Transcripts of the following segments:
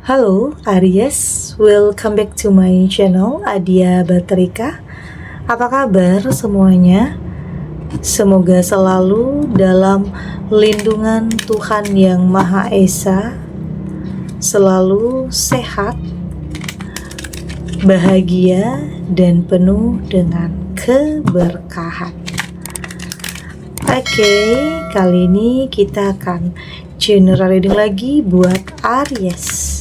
Halo Aries, welcome back to my channel Adia Baterika. Apa kabar semuanya? Semoga selalu dalam lindungan Tuhan Yang Maha Esa, selalu sehat, bahagia, dan penuh dengan keberkahan. Oke, kali ini kita akan general reading lagi buat Aries.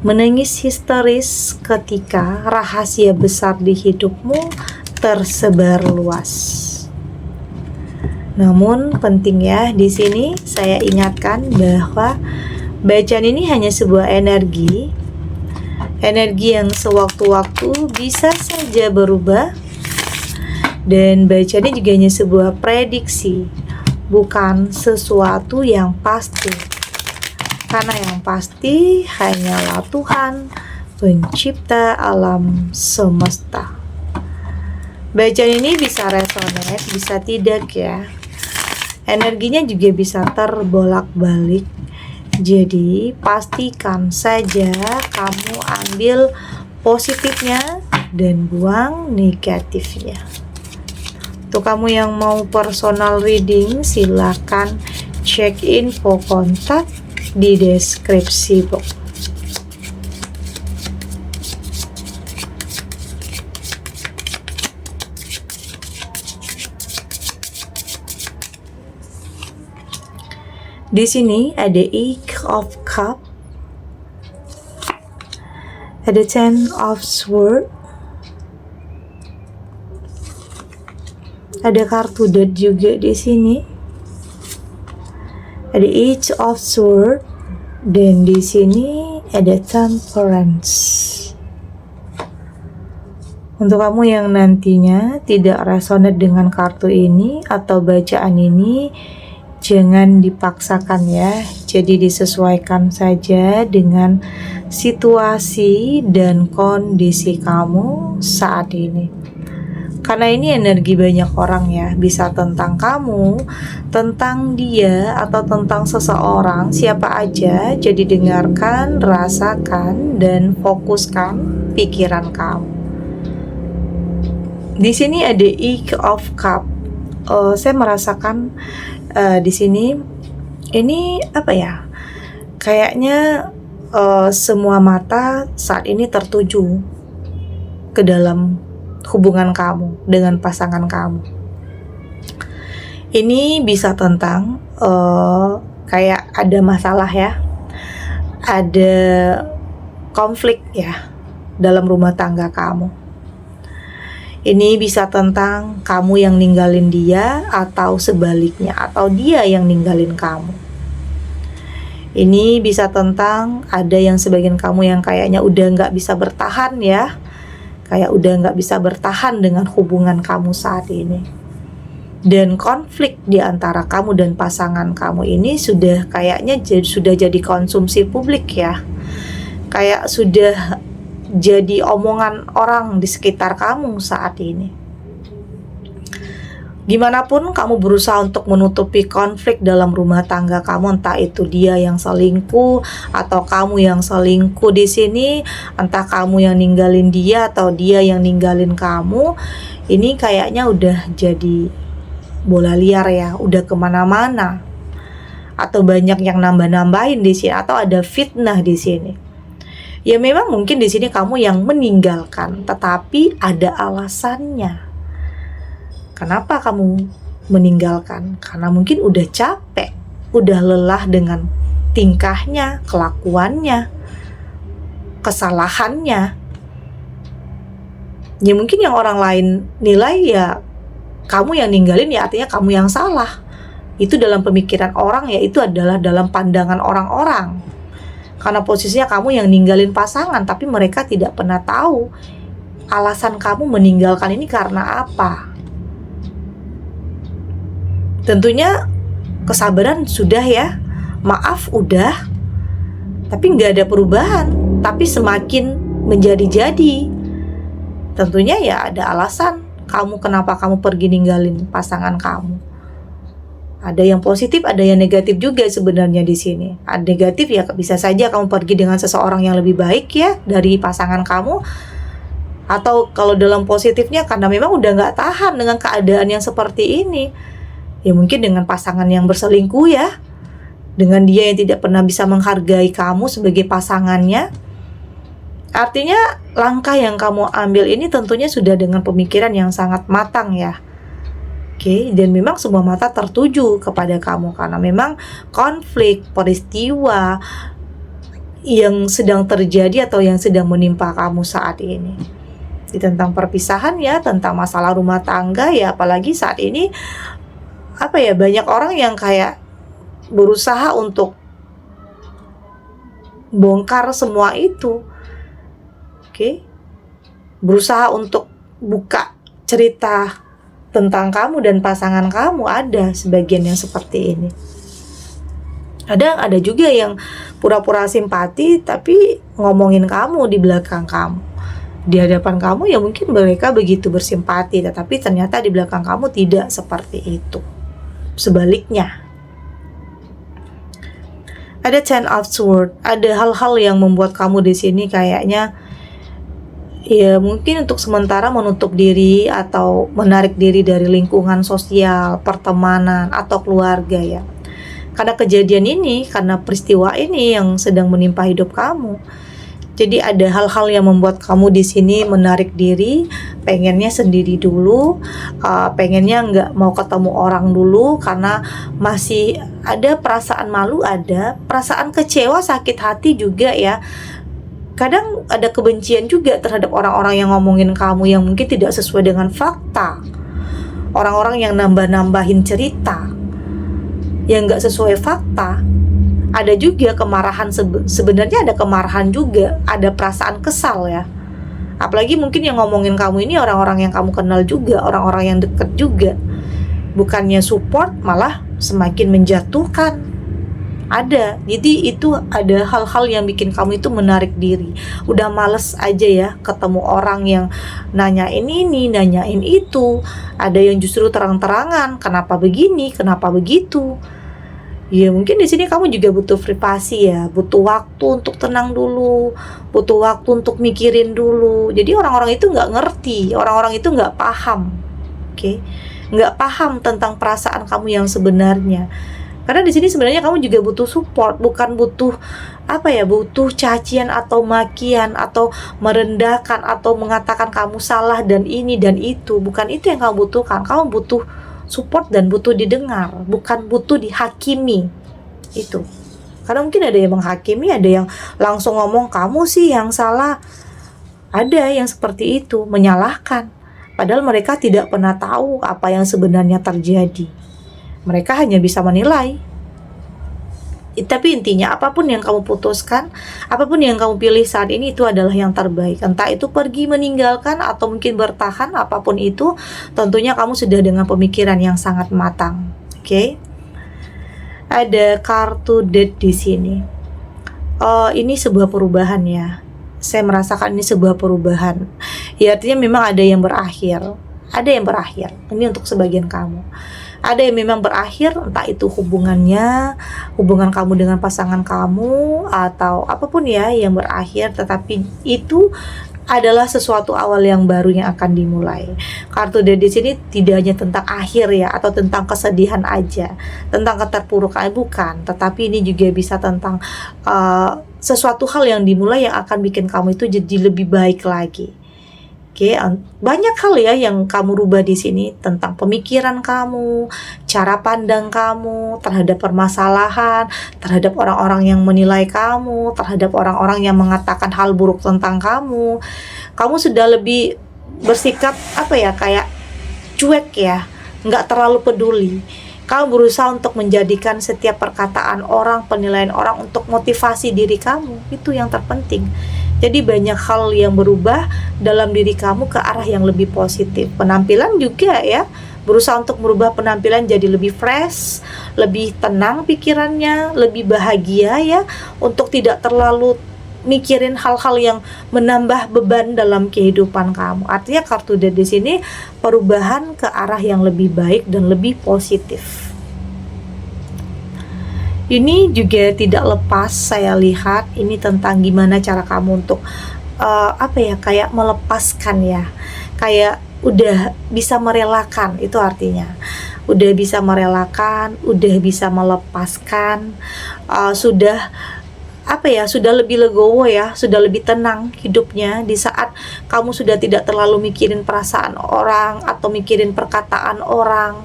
Menangis histeris ketika rahasia besar di hidupmu tersebar luas. Namun penting ya, di sini saya ingatkan bahwa bacaan ini hanya sebuah energi yang sewaktu-waktu bisa saja berubah, dan bacaan ini juga hanya sebuah prediksi, bukan sesuatu yang pasti. Karena yang pasti hanyalah Tuhan, pencipta alam semesta. Bacaan ini bisa resonate, bisa tidak ya. Energinya juga bisa terbolak-balik. Jadi pastikan saja kamu ambil positifnya dan buang negatifnya. Untuk kamu yang mau personal reading, silakan cek info kontak di deskripsi box. Di sini ada Eight of Cup, ada Ten of Sword, ada kartu Death juga di sini. Ada Eight of Sword, dan di sini ada Temperance. Untuk kamu yang nantinya tidak resonate dengan kartu ini atau bacaan ini, jangan dipaksakan ya. Jadi disesuaikan saja dengan situasi dan kondisi kamu saat ini. Karena ini energi banyak orang ya, bisa tentang kamu, tentang dia, atau tentang seseorang, siapa aja. Jadi dengarkan, rasakan, dan fokuskan pikiran kamu. Di sini ada Eight of Cup. Saya merasakan di sini ini apa ya? Kayaknya semua mata saat ini tertuju ke dalam hubungan kamu dengan pasangan kamu. Ini bisa tentang kayak ada masalah ya, ada konflik ya dalam rumah tangga kamu. Ini bisa tentang kamu yang ninggalin dia, atau sebaliknya, atau dia yang ninggalin kamu. Ini bisa tentang ada yang sebagian kamu yang kayaknya udah gak bisa bertahan ya, kayak udah gak bisa bertahan dengan hubungan kamu saat ini. Dan konflik di antara kamu dan pasangan kamu ini sudah kayaknya sudah jadi konsumsi publik ya. Kayak sudah jadi omongan orang di sekitar kamu saat ini. Gimana pun kamu berusaha untuk menutupi konflik dalam rumah tangga kamu, entah itu dia yang selingkuh atau kamu yang selingkuh di sini, entah kamu yang ninggalin dia atau dia yang ninggalin kamu. Ini kayaknya udah jadi bola liar ya, udah kemana-mana, atau banyak yang nambah-nambahin di sini, atau ada fitnah di sini. Ya memang mungkin di sini kamu yang meninggalkan, tetapi ada alasannya. Kenapa kamu meninggalkan? Karena mungkin udah capek, udah lelah dengan tingkahnya, kelakuannya, kesalahannya. Ya mungkin yang orang lain nilai ya kamu yang ninggalin, ya artinya kamu yang salah. Itu dalam pemikiran orang ya, itu adalah dalam pandangan orang-orang. Karena posisinya kamu yang ninggalin pasangan, tapi mereka tidak pernah tahu alasan kamu meninggalkan ini karena apa. Tentunya kesabaran sudah ya, maaf udah, tapi nggak ada perubahan, tapi semakin menjadi-jadi. Tentunya ya ada alasan kamu kenapa kamu pergi ninggalin pasangan kamu. Ada yang positif, ada yang negatif juga sebenarnya di sini. Ada negatif ya, bisa saja kamu pergi dengan seseorang yang lebih baik ya dari pasangan kamu. Atau kalau dalam positifnya karena memang udah nggak tahan dengan keadaan yang seperti ini. Ya mungkin dengan pasangan yang berselingkuh ya. Dengan dia yang tidak pernah bisa menghargai kamu sebagai pasangannya. Artinya langkah yang kamu ambil ini tentunya sudah dengan pemikiran yang sangat matang ya. Oke, dan memang semua mata tertuju kepada kamu karena memang konflik, peristiwa yang sedang terjadi atau yang sedang menimpa kamu saat ini. Tentang perpisahan ya, tentang masalah rumah tangga ya, apalagi saat ini banyak orang yang kayak berusaha untuk bongkar semua itu. Oke. Berusaha untuk buka cerita tentang kamu dan pasangan kamu, ada sebagian yang seperti ini. Ada juga yang pura-pura simpati tapi ngomongin kamu di belakang kamu. Di hadapan kamu ya mungkin mereka begitu bersimpati, tetapi ternyata di belakang kamu tidak seperti itu. Sebaliknya. Ada Ten of Swords, ada hal-hal yang membuat kamu di sini kayaknya ya mungkin untuk sementara menutup diri atau menarik diri dari lingkungan sosial, pertemanan, atau keluarga ya. Karena kejadian ini, karena peristiwa ini yang sedang menimpa hidup kamu. Jadi ada hal-hal yang membuat kamu di sini menarik diri, pengennya sendiri dulu, pengennya nggak mau ketemu orang dulu karena masih ada perasaan malu, ada perasaan kecewa, sakit hati juga ya. Kadang ada kebencian juga terhadap orang-orang yang ngomongin kamu yang mungkin tidak sesuai dengan fakta. Orang-orang yang nambah-nambahin cerita yang gak sesuai fakta. Ada juga kemarahan, sebenarnya ada kemarahan juga, ada perasaan kesal ya. Apalagi mungkin yang ngomongin kamu ini orang-orang yang kamu kenal juga, orang-orang yang dekat juga. Bukannya support, malah semakin menjatuhkan. Ada, jadi itu ada hal-hal yang bikin kamu itu menarik diri. Udah males aja ya ketemu orang yang nanyain ini, nanyain itu. Ada yang justru terang-terangan, kenapa begini, kenapa begitu. Ya mungkin di sini kamu juga butuh privasi ya, butuh waktu untuk tenang dulu, butuh waktu untuk mikirin dulu. Jadi orang-orang itu nggak ngerti, orang-orang itu nggak paham, oke? Nggak paham tentang perasaan kamu yang sebenarnya. Karena di sini sebenarnya kamu juga butuh support, bukan butuh butuh cacian atau makian atau merendahkan atau mengatakan kamu salah dan ini dan itu. Bukan itu yang kamu butuhkan. Kamu butuh support dan butuh didengar, bukan butuh dihakimi. Itu. Karena mungkin ada yang menghakimi, ada yang langsung ngomong kamu sih yang salah. Ada yang seperti itu, menyalahkan. Padahal mereka tidak pernah tahu apa yang sebenarnya terjadi. Mereka hanya bisa menilai. Tapi intinya apapun yang kamu putuskan, apapun yang kamu pilih saat ini itu adalah yang terbaik. Entah itu pergi meninggalkan atau mungkin bertahan, apapun itu, tentunya kamu sudah dengan pemikiran yang sangat matang. Oke? Ada kartu Death di sini. Ini sebuah perubahan ya. Saya merasakan ini sebuah perubahan. Ya artinya memang ada yang berakhir. Ada yang berakhir. Ini untuk sebagian kamu. Ada yang memang berakhir, entah itu hubungan kamu dengan pasangan kamu atau apapun ya yang berakhir, tetapi itu adalah sesuatu awal yang baru yang akan dimulai. Kartu Death di sini tidak hanya tentang akhir ya atau tentang kesedihan aja, tentang keterpurukan bukan, tetapi ini juga bisa tentang sesuatu hal yang dimulai yang akan bikin kamu itu jadi lebih baik lagi. Oke, banyak hal ya yang kamu rubah di sini tentang pemikiran kamu, cara pandang kamu terhadap permasalahan, terhadap orang-orang yang menilai kamu, terhadap orang-orang yang mengatakan hal buruk tentang kamu. Kamu sudah lebih bersikap kayak cuek ya, nggak terlalu peduli. Kamu berusaha untuk menjadikan setiap perkataan orang, penilaian orang untuk motivasi diri kamu. Itu yang terpenting. Jadi banyak hal yang berubah dalam diri kamu ke arah yang lebih positif. Penampilan juga ya, berusaha untuk merubah penampilan jadi lebih fresh, lebih tenang pikirannya, lebih bahagia ya, untuk tidak terlalu mikirin hal-hal yang menambah beban dalam kehidupan kamu. Artinya kartu Death di sini perubahan ke arah yang lebih baik dan lebih positif. Ini juga tidak lepas saya lihat ini tentang gimana cara kamu untuk kayak melepaskan ya. Kayak udah bisa merelakan, itu artinya. Udah bisa merelakan, udah bisa melepaskan, sudah sudah lebih legowo ya, sudah lebih tenang hidupnya di saat kamu sudah tidak terlalu mikirin perasaan orang atau mikirin perkataan orang.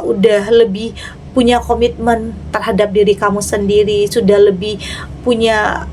Udah lebih punya komitmen terhadap diri kamu sendiri, sudah lebih punya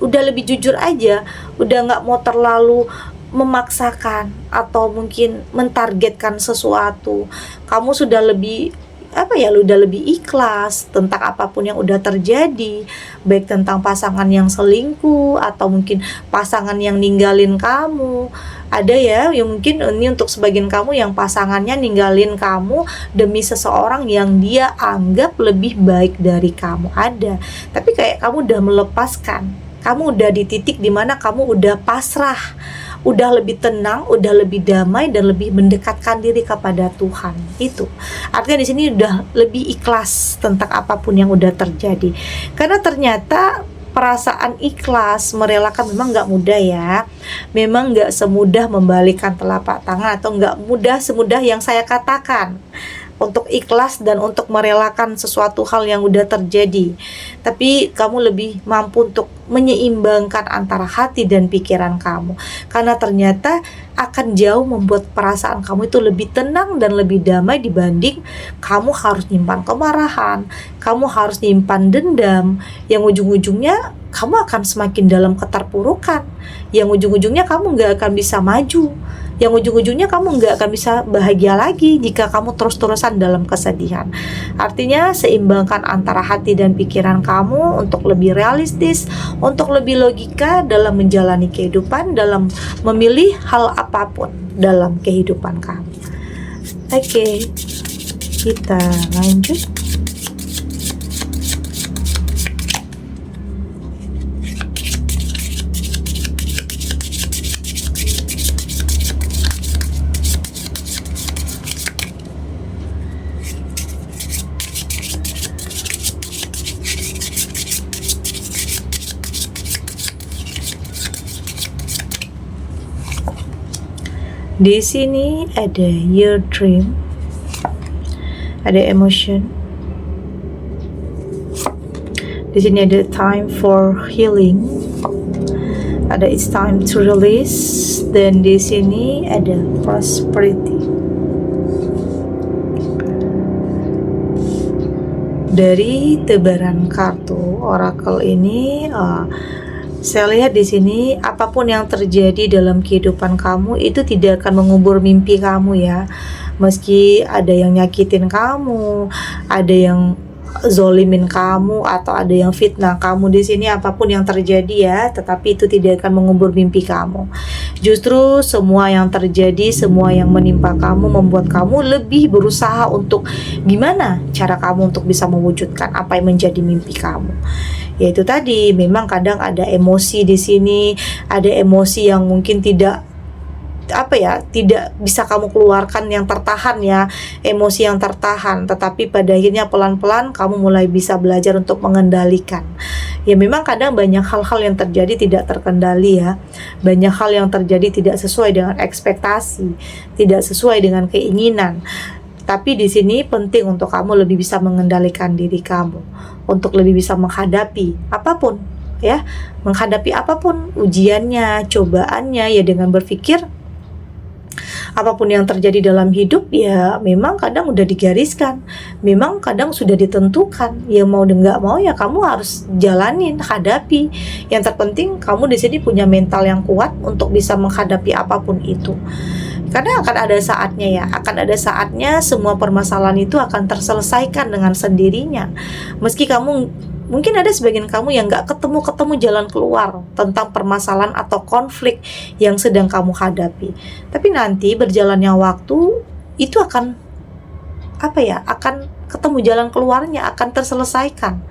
udah lebih jujur aja, udah nggak mau terlalu memaksakan atau mungkin mentargetkan sesuatu. Kamu sudah lebih udah lebih ikhlas tentang apapun yang udah terjadi, baik tentang pasangan yang selingkuh atau mungkin pasangan yang ninggalin kamu. Ada ya yang mungkin ini untuk sebagian kamu yang pasangannya ninggalin kamu demi seseorang yang dia anggap lebih baik dari kamu, ada. Tapi kayak kamu udah melepaskan, kamu udah di titik dimana kamu udah pasrah, udah lebih tenang, udah lebih damai dan lebih mendekatkan diri kepada Tuhan. Itu artinya di sini udah lebih ikhlas tentang apapun yang udah terjadi. Karena ternyata perasaan ikhlas, merelakan memang nggak mudah ya. Memang nggak semudah membalikan telapak tangan atau nggak semudah yang saya katakan untuk ikhlas dan untuk merelakan sesuatu hal yang udah terjadi. Tapi kamu lebih mampu untuk menyeimbangkan antara hati dan pikiran kamu, karena ternyata akan jauh membuat perasaan kamu itu lebih tenang dan lebih damai dibanding kamu harus nyimpan kemarahan, kamu harus nyimpan dendam, yang ujung-ujungnya kamu akan semakin dalam keterpurukan, yang ujung-ujungnya kamu gak akan bisa maju, yang ujung-ujungnya kamu nggak akan bisa bahagia lagi jika kamu terus-terusan dalam kesedihan. Artinya seimbangkan antara hati dan pikiran kamu untuk lebih realistis, untuk lebih logika dalam menjalani kehidupan, dalam memilih hal apapun dalam kehidupan kamu. Oke, kita lanjut. Di sini ada your dream, ada emotion. Di sini ada time for healing, ada it's time to release, dan di sini ada prosperity. Dari tebaran kartu oracle ini, saya lihat di sini apapun yang terjadi dalam kehidupan kamu itu tidak akan mengubur mimpi kamu ya. Meski ada yang nyakitin kamu, ada yang zolimin kamu, atau ada yang fitnah kamu di sini, apapun yang terjadi ya, tetapi itu tidak akan mengubur mimpi kamu. Justru semua yang terjadi, semua yang menimpa kamu membuat kamu lebih berusaha untuk gimana cara kamu untuk bisa mewujudkan apa yang menjadi mimpi kamu. Yaitu tadi, memang kadang ada emosi di sini, ada emosi yang mungkin tidak bisa kamu keluarkan, yang tertahan ya, emosi yang tertahan, tetapi pada akhirnya pelan-pelan kamu mulai bisa belajar untuk mengendalikan. Ya memang kadang banyak hal-hal yang terjadi tidak terkendali ya, banyak hal yang terjadi tidak sesuai dengan ekspektasi, tidak sesuai dengan keinginan. Tapi di sini penting untuk kamu lebih bisa mengendalikan diri kamu, untuk lebih bisa menghadapi apapun ya, menghadapi apapun ujiannya, cobaannya ya, dengan berpikir apapun yang terjadi dalam hidup ya memang kadang udah digariskan, memang kadang sudah ditentukan, ya mau dan nggak mau ya kamu harus jalanin, hadapi. Yang terpenting kamu di sini punya mental yang kuat untuk bisa menghadapi apapun itu. Karena akan ada saatnya ya, akan ada saatnya semua permasalahan itu akan terselesaikan dengan sendirinya. Meski kamu, mungkin ada sebagian kamu yang gak ketemu jalan keluar tentang permasalahan atau konflik yang sedang kamu hadapi. Tapi nanti berjalannya waktu, itu akan akan ketemu jalan keluarnya, akan terselesaikan.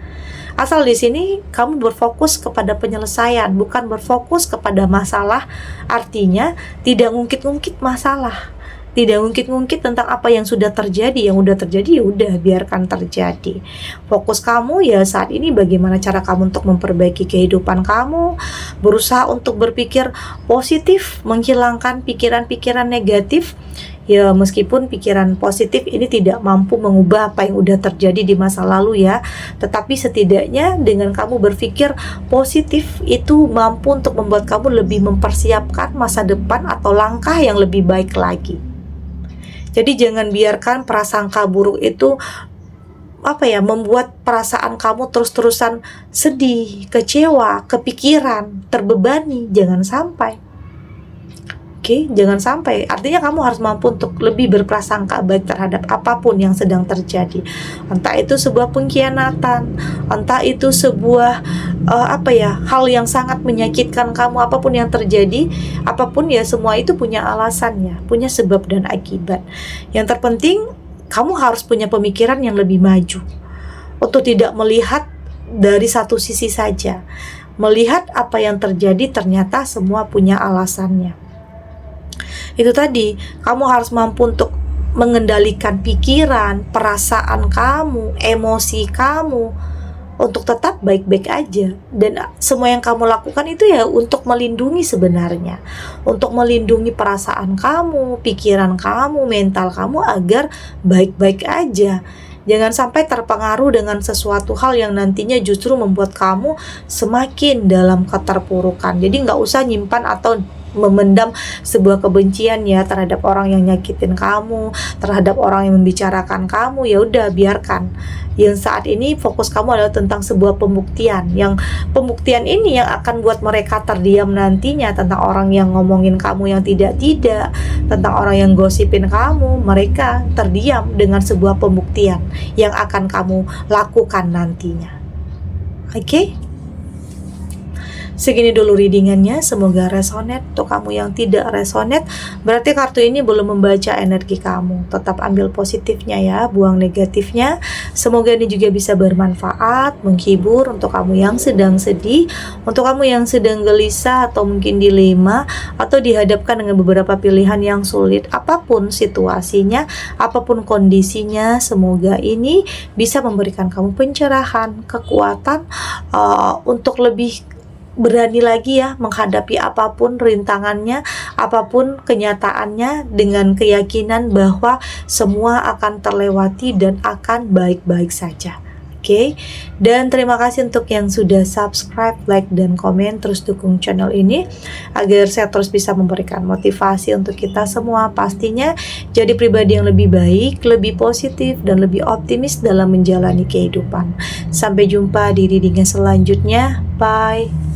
Asal di sini kamu berfokus kepada penyelesaian, bukan berfokus kepada masalah. Artinya tidak ngungkit-ngungkit masalah, Tidak ngungkit-ngungkit tentang apa yang sudah terjadi. Yang udah terjadi ya udah, biarkan terjadi. Fokus kamu ya saat ini bagaimana cara kamu untuk memperbaiki kehidupan kamu, berusaha untuk berpikir positif, menghilangkan pikiran-pikiran negatif. Ya meskipun pikiran positif ini tidak mampu mengubah apa yang udah terjadi di masa lalu ya, tetapi setidaknya dengan kamu berpikir positif itu mampu untuk membuat kamu lebih mempersiapkan masa depan atau langkah yang lebih baik lagi. Jadi jangan biarkan prasangka buruk itu membuat perasaan kamu terus-terusan sedih, kecewa, kepikiran, terbebani. Jangan sampai. Jangan sampai. Artinya kamu harus mampu untuk lebih berprasangka baik terhadap apapun yang sedang terjadi. Entah itu sebuah pengkhianatan, entah itu sebuah hal yang sangat menyakitkan kamu, apapun yang terjadi, apapun ya, semua itu punya alasannya, punya sebab dan akibat. Yang terpenting kamu harus punya pemikiran yang lebih maju, untuk tidak melihat dari satu sisi saja. Melihat apa yang terjadi ternyata semua punya alasannya. Itu tadi, kamu harus mampu untuk mengendalikan pikiran, perasaan kamu, emosi kamu, untuk tetap baik-baik aja. Dan semua yang kamu lakukan itu ya untuk melindungi sebenarnya, untuk melindungi perasaan kamu, pikiran kamu, mental kamu agar baik-baik aja. Jangan sampai terpengaruh dengan sesuatu hal yang nantinya justru membuat kamu semakin dalam keterpurukan. Jadi nggak usah nyimpan atau memendam sebuah kebencian ya terhadap orang yang nyakitin kamu, terhadap orang yang membicarakan kamu. Ya udah, biarkan. Yang saat ini fokus kamu adalah tentang sebuah pembuktian, yang pembuktian ini yang akan buat mereka terdiam nantinya, tentang orang yang ngomongin kamu yang tidak-tidak, tentang orang yang gosipin kamu. Mereka terdiam dengan sebuah pembuktian yang akan kamu lakukan nantinya. Oke? Segini dulu readingannya, semoga resonate. Untuk kamu yang tidak resonate, berarti kartu ini belum membaca energi kamu. Tetap ambil positifnya ya, buang negatifnya. Semoga ini juga bisa bermanfaat, menghibur untuk kamu yang sedang sedih, untuk kamu yang sedang gelisah atau mungkin dilema, atau dihadapkan dengan beberapa pilihan yang sulit. Apapun situasinya, apapun kondisinya, semoga ini bisa memberikan kamu pencerahan, kekuatan untuk lebih berani lagi ya menghadapi apapun rintangannya, apapun kenyataannya, dengan keyakinan bahwa semua akan terlewati dan akan baik-baik saja. Oke, dan terima kasih untuk yang sudah subscribe, like, dan komen. Terus dukung channel ini agar saya terus bisa memberikan motivasi untuk kita semua, pastinya jadi pribadi yang lebih baik, lebih positif, dan lebih optimis dalam menjalani kehidupan. Sampai jumpa di readingan selanjutnya. Bye.